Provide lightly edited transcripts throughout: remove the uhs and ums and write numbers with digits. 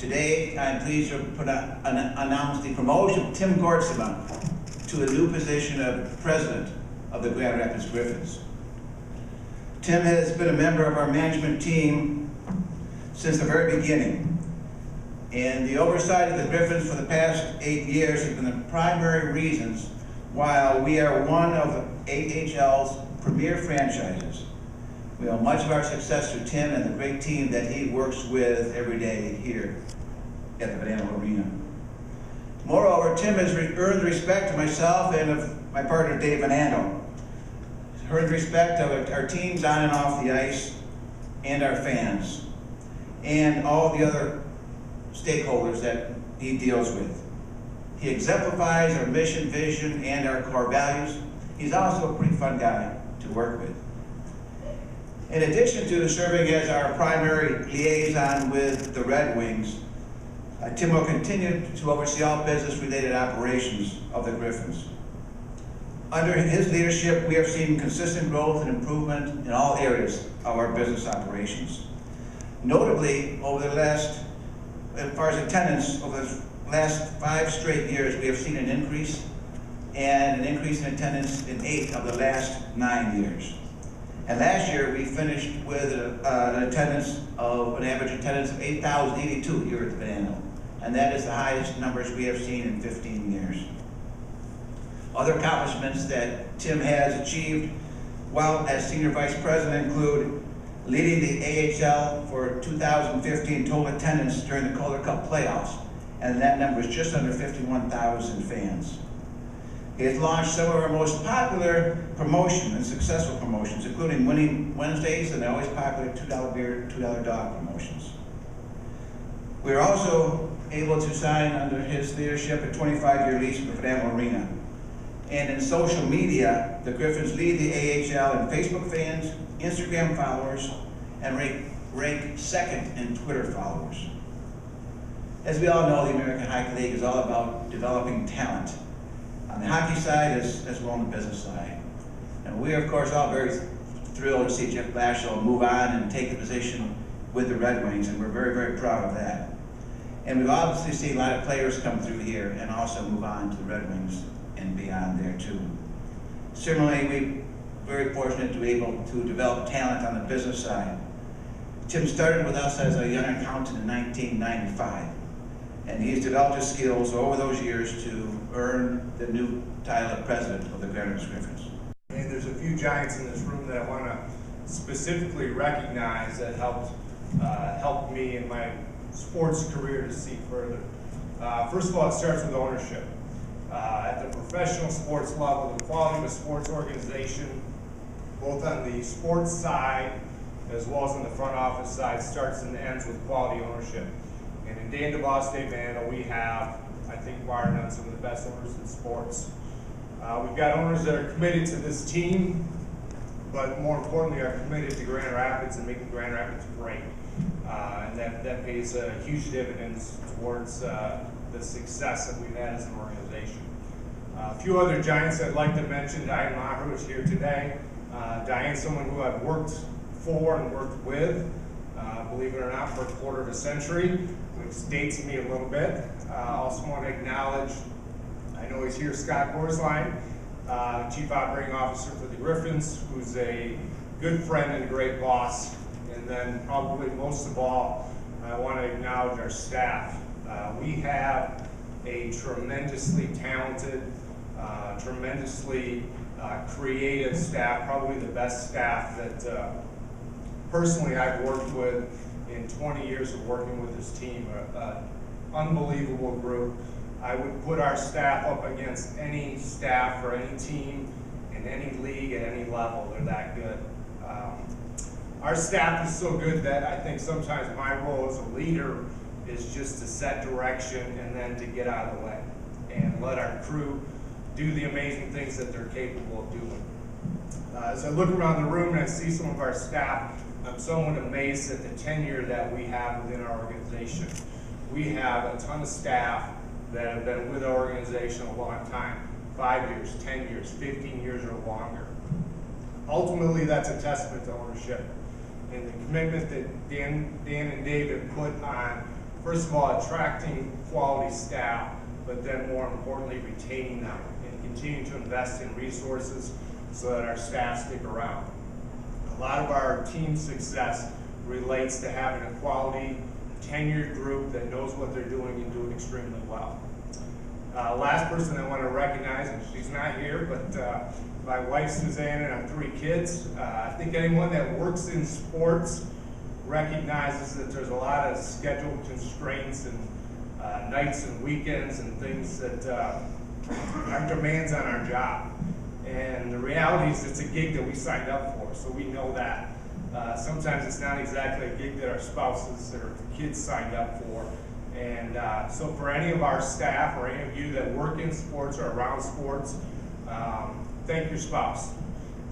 Today, I'm pleased to announce the promotion of Tim Gortsema to the new position of President of the Grand Rapids Griffins. Tim has been a member of our management team since the very beginning, and the oversight of the Griffins for the past 8 years has been the primary reasons why we are one of AHL's premier franchises. We owe much of our success to Tim and the great team that he works with every day here at the Andel Arena. Moreover, Tim has earned the respect of myself and of my partner Dave Andel. He's earned the respect of our teams on and off the ice, and our fans, and all the other stakeholders that he deals with. He exemplifies our mission, vision, and our core values. He's also a pretty fun guy to work with. In addition to serving as our primary liaison with the Red Wings, Tim will continue to oversee all business-related operations of the Griffins. Under his leadership, we have seen consistent growth and improvement in all areas of our business operations. Notably, as far as attendance, over the last 5 straight years, we have seen an increase in attendance in 8 of the last 9 years. And last year, we finished with an average attendance of 8,082 here at the Andel. And that is the highest numbers we have seen in 15 years. Other accomplishments that Tim has achieved while as Senior Vice President include leading the AHL for 2015 total attendance during the Calder Cup playoffs, and that number is just under 51,000 fans. He has launched some of our most popular promotions and successful promotions, including Winning Wednesdays and the always popular $2 beer, $2 dog promotions. We are also able to sign under his leadership a 25-year lease for the Andel Arena. And in social media, the Griffins lead the AHL in Facebook fans, Instagram followers, and rank second in Twitter followers. As we all know, the American Hockey League is all about developing talent on the hockey side as well on the business side. And we are, of course, all very thrilled to see Jeff Blashill move on and take a position with the Red Wings, and we're very, very proud of that. And we've obviously seen a lot of players come through here and also move on to the Red Wings and beyond there too. Similarly, we're very fortunate to be able to develop talent on the business side. Tim started with us as a young accountant in 1995, and he's developed his skills over those years to earn the new title of President of the Grand Rapids Griffins. And there's a few Giants in this room that I want to specifically recognize that helped me in my sports career to see further. First of all, it starts with ownership. At the professional sports level, the quality of a sports organization, both on the sports side as well as on the front office side, starts and ends with quality ownership. And in Dan DeVos, Dave Andel, we have, I think, bar none, some of the best owners in sports. We've got owners that are committed to this team, but more importantly are committed to Grand Rapids and making Grand Rapids great. And that pays huge dividends towards the success that we've had as an organization. A few other Giants I'd like to mention. Diane Maher is here today. Diane's someone who I've worked for and worked with, believe it or not, for a quarter of a century, which dates me a little bit. I also want to acknowledge, I know he's here, Scott Gorsline, Chief Operating Officer for the Griffins, who's a good friend and a great boss. And then probably most of all, I want to acknowledge our staff. We have a tremendously talented, tremendously creative staff, probably the best staff that personally I've worked with in 20 years of working with this team. Unbelievable group. I would put our staff up against any staff or any team in any league at any level. They're that good. Our staff is so good that I think sometimes my role as a leader is just to set direction and then to get out of the way and let our crew do the amazing things that they're capable of doing. As I look around the room and I see some of our staff, I'm somewhat amazed at the tenure that we have within our organization. We have a ton of staff that have been with our organization a long time, 5 years, 10 years, 15 years or longer. Ultimately, that's a testament to ownership and the commitment that Dan and David put on First of all, attracting quality staff, but then more importantly, retaining them and continuing to invest in resources so that our staff stick around. A lot of our team success relates to having a quality, tenured group that knows what they're doing and doing extremely well. Last person I want to recognize, and she's not here, but my wife Suzanne and our 3 kids. I think anyone that works in sports recognizes that there's a lot of schedule constraints and nights and weekends and things that are demands on our job. And the reality is it's a gig that we signed up for, so we know that. Sometimes it's not exactly a gig that our spouses or kids signed up for. And so for any of our staff or any of you that work in sports or around sports, thank your spouse,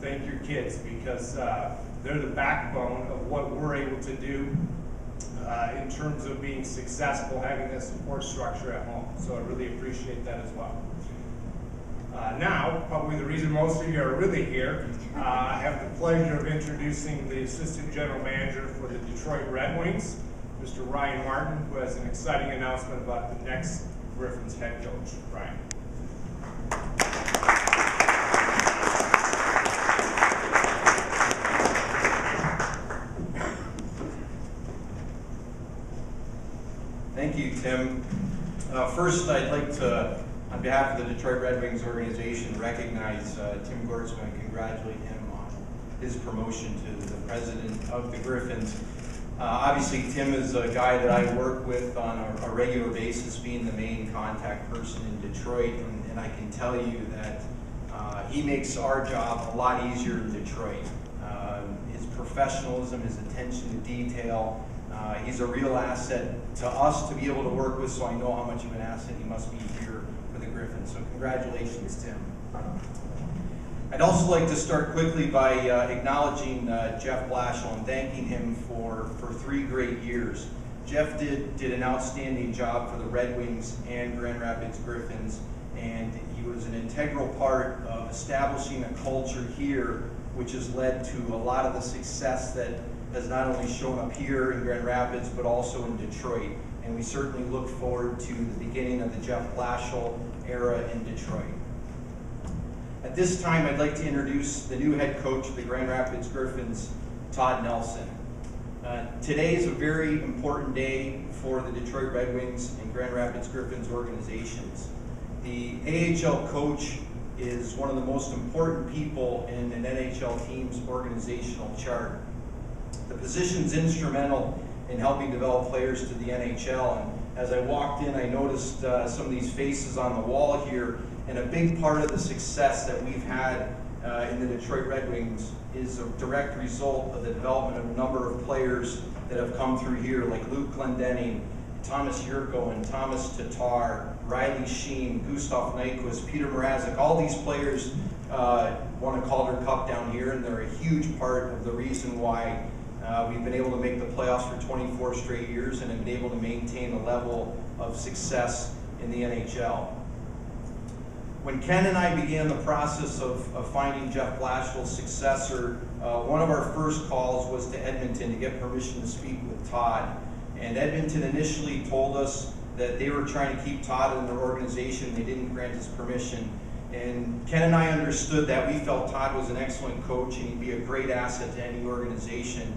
thank your kids, because they're the backbone of what we're able to do in terms of being successful, having that support structure at home. So I really appreciate that as well. Now, probably the reason most of you are really here, I have the pleasure of introducing the Assistant General Manager for the Detroit Red Wings, Mr. Ryan Martin, who has an exciting announcement about the next Griffins head coach. Ryan. Thank you, Tim. First, I'd like to, on behalf of the Detroit Red Wings organization, recognize Tim Gortsema and congratulate him on his promotion to the president of the Griffins. Obviously, Tim is a guy that I work with on a regular basis, being the main contact person in Detroit, and I can tell you that he makes our job a lot easier in Detroit. His professionalism, his attention to detail, he's a real asset to us to be able to work with, so I know how much of an asset he must be here for the Griffins. So congratulations, Tim. I'd also like to start quickly by acknowledging Jeff Blashill and thanking him for 3 great years. Jeff did an outstanding job for the Red Wings and Grand Rapids Griffins, and he was an integral part of establishing a culture here which has led to a lot of the success that has not only shown up here in Grand Rapids but also in Detroit. And we certainly look forward to the beginning of the Jeff Blashill era in Detroit. At this time, I'd like to introduce the new head coach of the Grand Rapids Griffins, Todd Nelson. Today is a very important day for the Detroit Red Wings and Grand Rapids Griffins organizations. The AHL coach is one of the most important people in an NHL team's organizational chart. The position's instrumental in helping develop players to the NHL, and as I walked in, I noticed some of these faces on the wall here. And a big part of the success that we've had in the Detroit Red Wings is a direct result of the development of a number of players that have come through here, like Luke Glendening, Thomas Yurko, Thomas Tatar, Riley Sheen, Gustav Nyquist, Peter Mrazek. All these players won a Calder Cup down here, and they're a huge part of the reason why we've been able to make the playoffs for 24 straight years and have been able to maintain a level of success in the NHL. When Ken and I began the process of finding Jeff Blashill's successor, one of our first calls was to Edmonton to get permission to speak with Todd. And Edmonton initially told us that they were trying to keep Todd in their organization. They didn't grant us permission. And Ken and I understood that. We felt Todd was an excellent coach and he'd be a great asset to any organization.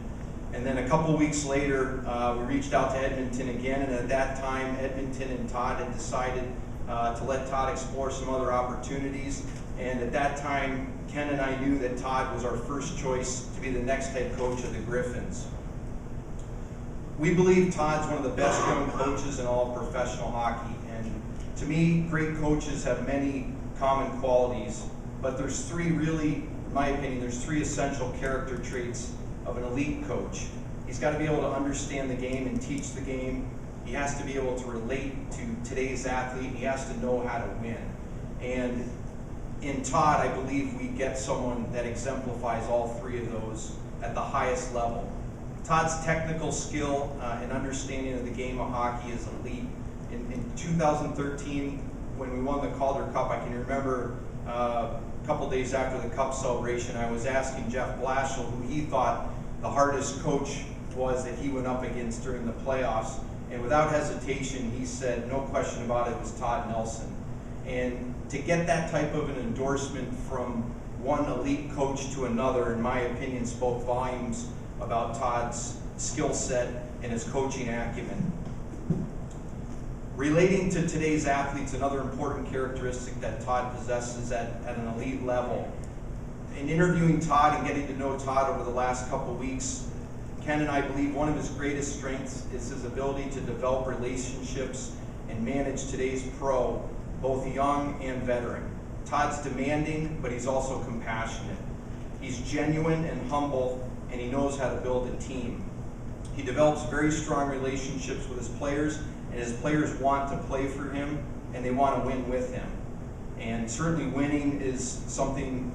And then a couple weeks later, we reached out to Edmonton again, and at that time, Edmonton and Todd had decided to let Todd explore some other opportunities. And at that time, Ken and I knew that Todd was our first choice to be the next head coach of the Griffins. We believe Todd's one of the best young coaches in all of professional hockey. And to me, great coaches have many common qualities, but there's 3 really, in my opinion, there's 3 essential character traits of an elite coach. He's got to be able to understand the game and teach the game. He has to be able to relate to today's athlete. He has to know how to win. And in Todd, I believe we get someone that exemplifies all 3 of those at the highest level. Todd's technical skill and understanding of the game of hockey is elite. In 2013, when we won the Calder Cup, I can remember a couple days after the Cup celebration, I was asking Jeff Blashill who he thought the hardest coach was that he went up against during the playoffs. And without hesitation, he said, no question about it, was Todd Nelson. And to get that type of an endorsement from one elite coach to another, in my opinion, spoke volumes about Todd's skill set and his coaching acumen. Relating to today's athletes, another important characteristic that Todd possesses at an elite level. In interviewing Todd and getting to know Todd over the last couple weeks, Ken and I believe one of his greatest strengths is his ability to develop relationships and manage today's pro, both young and veteran. Todd's demanding, but he's also compassionate. He's genuine and humble, and he knows how to build a team. He develops very strong relationships with his players, and his players want to play for him, and they want to win with him. And certainly winning is something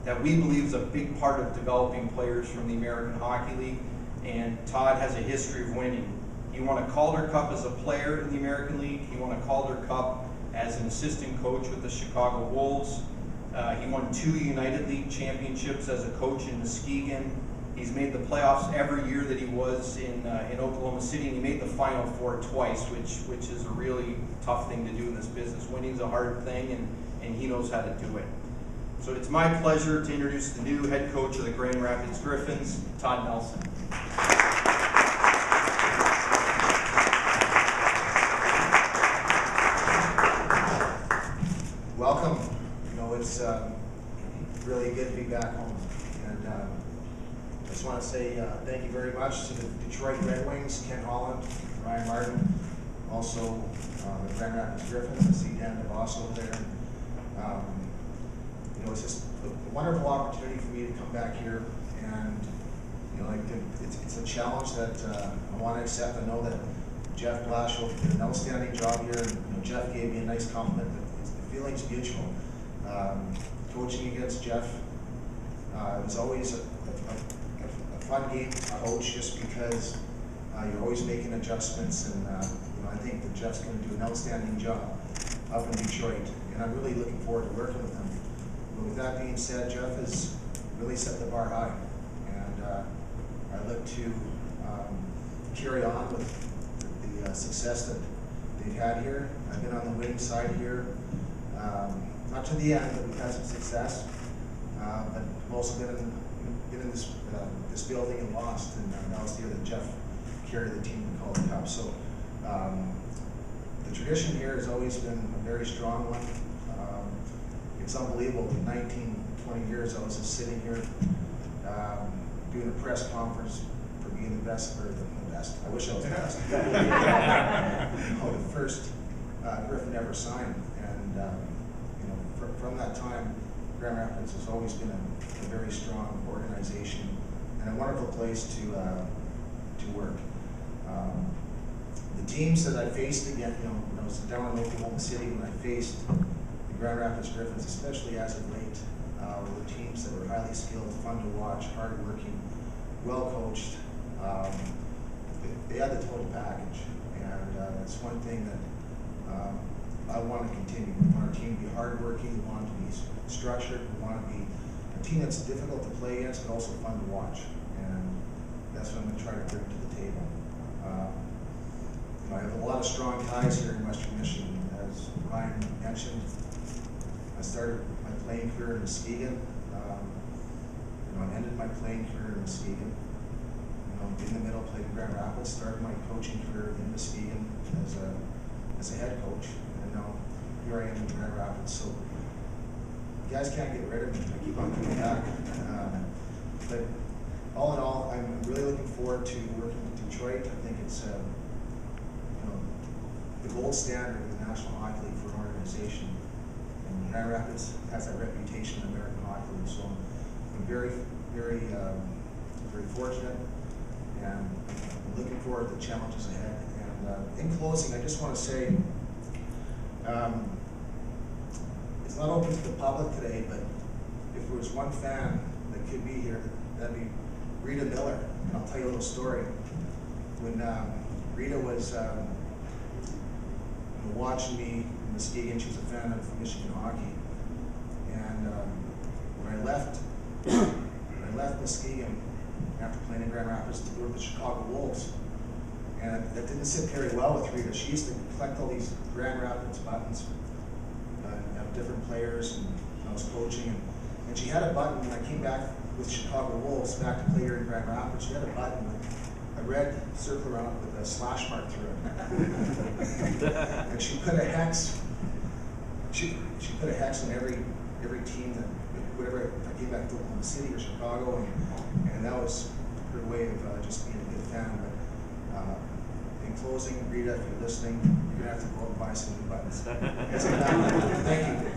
that we believe is a big part of developing players from the American Hockey League, and Todd has a history of winning. He won a Calder Cup as a player in the American League. He won a Calder Cup as an assistant coach with the Chicago Wolves. He won 2 United League championships as a coach in Muskegon. He's made the playoffs every year that he was in Oklahoma City, and he made the Final Four twice, which is a really tough thing to do in this business. Winning's a hard thing, and he knows how to do it. So it's my pleasure to introduce the new head coach of the Grand Rapids Griffins, Todd Nelson. Welcome. You know, it's really good to be back home. And I just want to say thank you very much to the Detroit Red Wings, Ken Holland, Ryan Martin, also the Grand Rapids Griffins. I see DeVos over there. You know, it's just a wonderful opportunity for me to come back here, and you know, like it's a challenge that I want to accept. I know that Jeff Blashill did an outstanding job here, and you know, Jeff gave me a nice compliment. The feeling's mutual. Coaching against Jeff, it was always a fun game to coach, just because you're always making adjustments, and you know, I think that Jeff's going to do an outstanding job up in Detroit, and I'm really looking forward to working with him. But with that being said, Jeff has really set the bar high, and I look to carry on with the success that they've had here. I've been on the winning side here, not to the end, but we've had some success. But I've also been in this building and lost, and that was the year that Jeff carried the team to Calder Cup. So the tradition here has always been a very strong one. It's unbelievable. In 19, 20 years, I was just sitting here doing a press conference for being the best, or the best. I wish I was the best. The first Griffin ever signed, and you know, from that time, Grand Rapids has always been a very strong organization and a wonderful place to work. The teams that I faced again, you know, when I was down in Oklahoma City, when I faced the Grand Rapids Griffins, especially as of late, were teams that were highly skilled, fun to watch, hardworking, well coached. They had the total package, and that's one thing that I want to continue. We want our team to be hardworking, we want it to be structured, we want to be a team that's difficult to play against, but also fun to watch. And that's what I'm going to try to bring to the table. I have a lot of strong ties here in Western Michigan. As Ryan mentioned, I started my playing career in Muskegon. You know, I ended my playing career in Muskegon. You know, in the middle, played in Grand Rapids. Started my coaching career in Muskegon as a head coach, and now here I am in Grand Rapids. So you guys can't get rid of me. I keep on coming back. But all in all, I'm really looking forward to working with Detroit. I think it's you know, the gold standard in the National Hockey League for an organization. And Grand Rapids has that reputation in the American Hockey League. So I'm very, very, very fortunate, and I'm looking forward to the challenges ahead. And in closing, I just want to say, it's not open to the public today, but if there was one fan that could be here, that'd be Rita Miller. And I'll tell you a little story. When Rita was watching me in Muskegon, she was a fan of Michigan hockey. And when I left Muskegon after playing in Grand Rapids to go to the Chicago Wolves, And that didn't sit very well with Rita. She used to collect all these Grand Rapids buttons of different players, and I was coaching, and she had a button when I came back with Chicago Wolves back to play here in Grand Rapids. She had a button with a red circle around it with a slash mark through it. And she put a hex. She put a hex on every team that, whatever, if I came back to Oklahoma City or Chicago, and that was her way of just being a good fan. But in closing, Rita, if you're listening, you're gonna have to go out and buy some new buttons. Thank you.